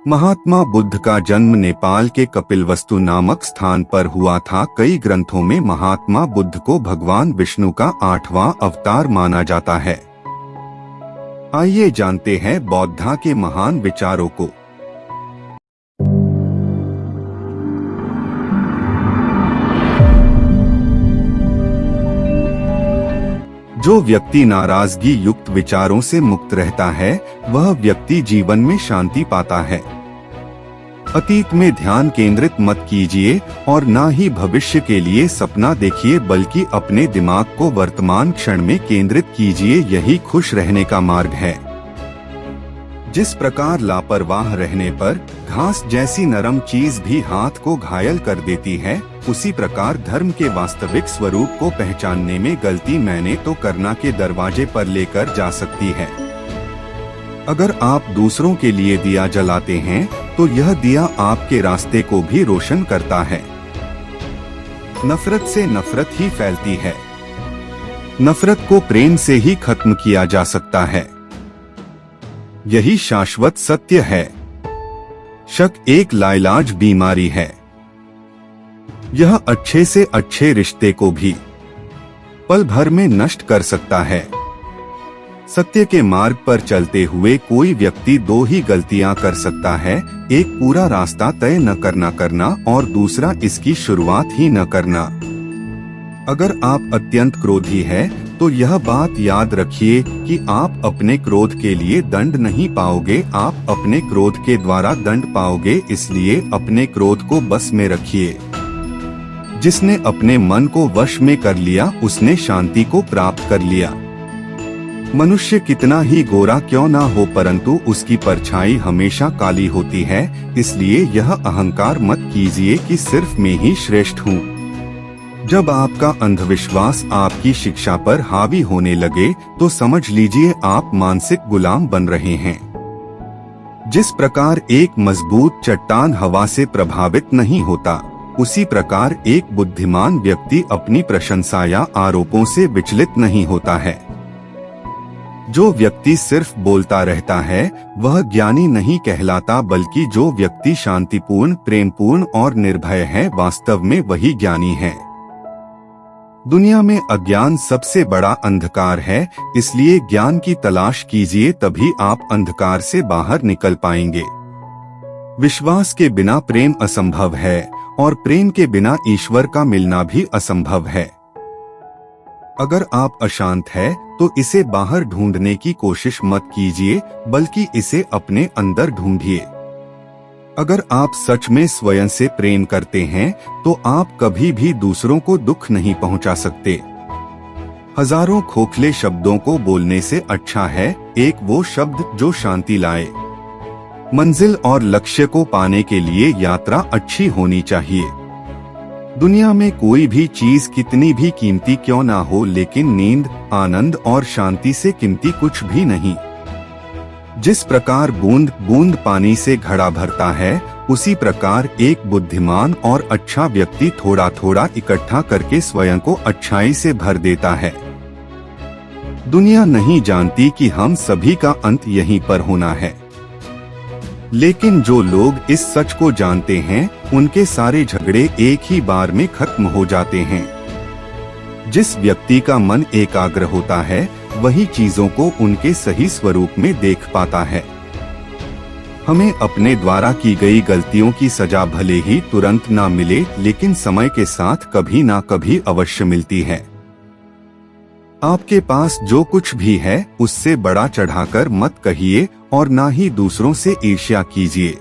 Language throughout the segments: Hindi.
महात्मा बुद्ध का जन्म नेपाल के कपिलवस्तु नामक स्थान पर हुआ था। कई ग्रंथों में महात्मा बुद्ध को भगवान विष्णु का 8वां अवतार माना जाता है। आइए जानते हैं बौद्ध के महान विचारों को। जो व्यक्ति नाराजगी युक्त विचारों से मुक्त रहता है, वह व्यक्ति जीवन में शांति पाता है। अतीत में ध्यान केंद्रित मत कीजिए और ना ही भविष्य के लिए सपना देखिए, बल्कि अपने दिमाग को वर्तमान क्षण में केंद्रित कीजिए। यही खुश रहने का मार्ग है। जिस प्रकार लापरवाह रहने पर घास जैसी नरम चीज भी हाथ को घायल कर देती है, उसी प्रकार धर्म के वास्तविक स्वरूप को पहचानने में गलती मैंने तो करना के दरवाजे पर लेकर जा सकती है। अगर आप दूसरों के लिए दिया जलाते हैं, तो यह दिया आपके रास्ते को भी रोशन करता है। नफरत से नफरत ही फैलती है। नफरत को प्रेम से ही खत्म किया जा सकता है। यही शाश्वत सत्य है। शक एक लाइलाज बीमारी है। यह अच्छे से अच्छे रिश्ते को भी पल भर में नष्ट कर सकता है। सत्य के मार्ग पर चलते हुए कोई व्यक्ति दो ही गलतियां कर सकता है, एक पूरा रास्ता तय न करना और दूसरा इसकी शुरुआत ही न करना। अगर आप अत्यंत क्रोधी हैं, तो यह बात याद रखिए कि आप अपने क्रोध के लिए दंड नहीं पाओगे, आप अपने क्रोध के द्वारा दंड पाओगे। इसलिए अपने क्रोध को बस में रखिए। जिसने अपने मन को वश में कर लिया, उसने शांति को प्राप्त कर लिया। मनुष्य कितना ही गोरा क्यों ना हो, परंतु उसकी परछाई हमेशा काली होती है। इसलिए यह अहंकार मत कीजिए कि सिर्फ मैं ही श्रेष्ठ हूँ। जब आपका अंधविश्वास आपकी शिक्षा पर हावी होने लगे, तो समझ लीजिए आप मानसिक गुलाम बन रहे हैं। जिस प्रकार एक मजबूत चट्टान हवा से प्रभावित नहीं होता, उसी प्रकार एक बुद्धिमान व्यक्ति अपनी प्रशंसा या आरोपों से विचलित नहीं होता है। जो व्यक्ति सिर्फ बोलता रहता है, वह ज्ञानी नहीं कहलाता, बल्कि जो व्यक्ति शांतिपूर्ण, प्रेमपूर्ण और निर्भय है, वास्तव में वही ज्ञानी है। दुनिया में अज्ञान सबसे बड़ा अंधकार है, इसलिए ज्ञान की तलाश कीजिए, तभी आप अंधकार से बाहर निकल पाएंगे। विश्वास के बिना प्रेम असंभव है और प्रेम के बिना ईश्वर का मिलना भी असंभव है। अगर आप अशांत हैं, तो इसे बाहर ढूंढने की कोशिश मत कीजिए, बल्कि इसे अपने अंदर ढूंढिए। अगर आप सच में स्वयं से प्रेम करते हैं, तो आप कभी भी दूसरों को दुख नहीं पहुंचा सकते। हजारों खोखले शब्दों को बोलने से अच्छा है एक वो शब्द जो शांति लाए। मंजिल और लक्ष्य को पाने के लिए यात्रा अच्छी होनी चाहिए। दुनिया में कोई भी चीज कितनी भी कीमती क्यों ना हो, लेकिन नींद, आनंद और शांति से कीमती कुछ भी नहीं। जिस प्रकार बूंद बूंद पानी से घड़ा भरता है, उसी प्रकार एक बुद्धिमान और अच्छा व्यक्ति थोड़ा थोड़ा इकट्ठा करके स्वयं को अच्छाई से भर देता है। दुनिया नहीं जानती कि हम सभी का अंत यहीं पर होना है, लेकिन जो लोग इस सच को जानते हैं, उनके सारे झगड़े एक ही बार में खत्म हो जाते हैं। जिस व्यक्ति का मन एकाग्र होता है, वही चीजों को उनके सही स्वरूप में देख पाता है। हमें अपने द्वारा की गई गलतियों की सजा भले ही तुरंत ना मिले, लेकिन समय के साथ कभी ना कभी अवश्य मिलती है। आपके पास जो कुछ भी है, उससे बड़ा चढ़ाकर मत कहिए और ना ही दूसरों से ईर्ष्या कीजिए।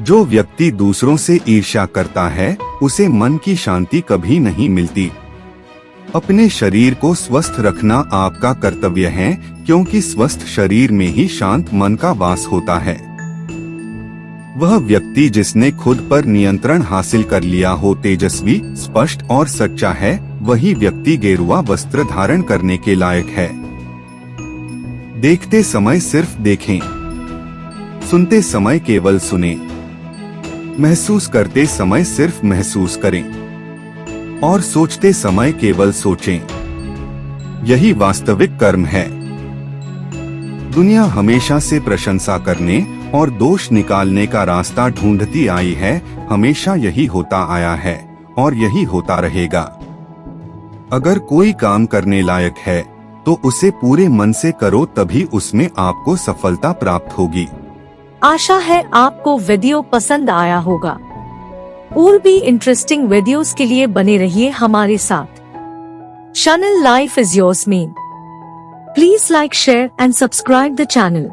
जो व्यक्ति दूसरों से ईर्ष्या करता है, उसे मन की शांति कभी नहीं मिलती। अपने शरीर को स्वस्थ रखना आपका कर्तव्य है, क्योंकि स्वस्थ शरीर में ही शांत मन का वास होता है। वह व्यक्ति जिसने खुद पर नियंत्रण हासिल कर लिया हो, तेजस्वी, स्पष्ट और सच्चा है, वही व्यक्ति गेरुआ वस्त्र धारण करने के लायक है। देखते समय सिर्फ देखें, सुनते समय केवल सुनें, महसूस करते समय सिर्फ महसूस करें और सोचते समय केवल सोचें। यही वास्तविक कर्म है। दुनिया हमेशा से प्रशंसा करने और दोष निकालने का रास्ता ढूंढती आई है। हमेशा यही होता आया है और यही होता रहेगा। अगर कोई काम करने लायक है तो उसे पूरे मन से करो, तभी उसमें आपको सफलता प्राप्त होगी। आशा है आपको वीडियो पसंद आया होगा। और भी इंटरेस्टिंग वीडियोस के लिए बने रहिए हमारे साथ। Channel life is yours main. Please like, share and subscribe the channel.